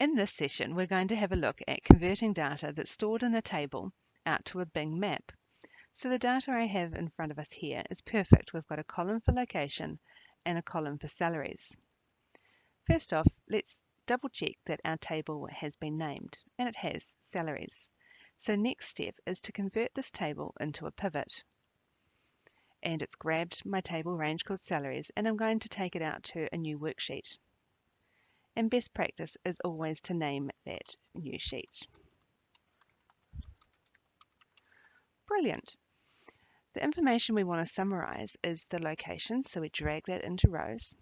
In this session, we're going to have a look at converting data that's stored in a table out to a Bing map. So the data I have in front of us here is perfect. We've got a column for location and a column for salaries. First off, let's double check that our table has been named, and it has, salaries. So next step is to convert this table into a pivot. And it's grabbed my table range called salaries, and I'm going to take it out to a new worksheet. And best practice is always to name that new sheet. Brilliant. The information we want to summarize is the location, so we drag that into rows,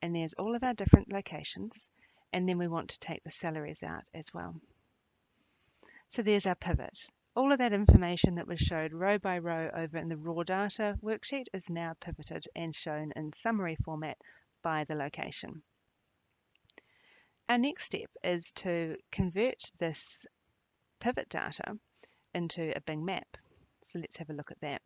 and there's all of our different locations, and then we want to take the salaries out as well. So there's our pivot. All of that information that was showed row by row over in the raw data worksheet is now pivoted and shown in summary format by the location. Our next step is to convert this pivot data into a Bing map. So let's have a look at that.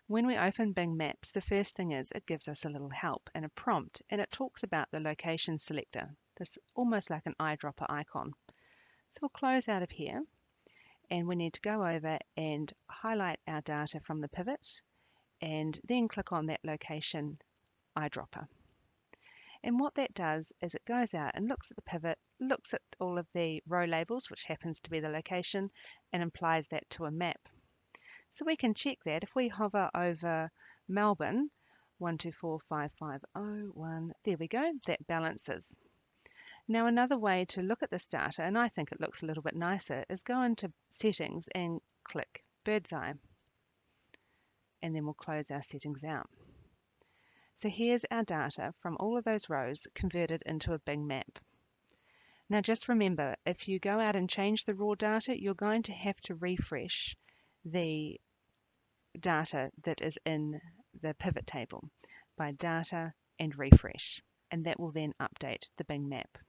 When we open Bing Maps, the first thing is it gives us a little help and a prompt, and it talks about the location selector. This almost like an eyedropper icon. So we'll close out of here, and we need to go over and highlight our data from the pivot, and then click on that location eyedropper. And what that does is it goes out and looks at the pivot, looks at all of the row labels, which happens to be the location, and applies that to a map. So we can check that if we hover over Melbourne, 124550, there we go, that balances. Now another way to look at this data, and I think it looks a little bit nicer, is go into settings and click bird's eye. And then we'll close our settings out. So here's our data from all of those rows converted into a Bing map. Now just remember, if you go out and change the raw data, you're going to have to refresh the data that is in the pivot table by data and refresh, and that will then update the Bing map.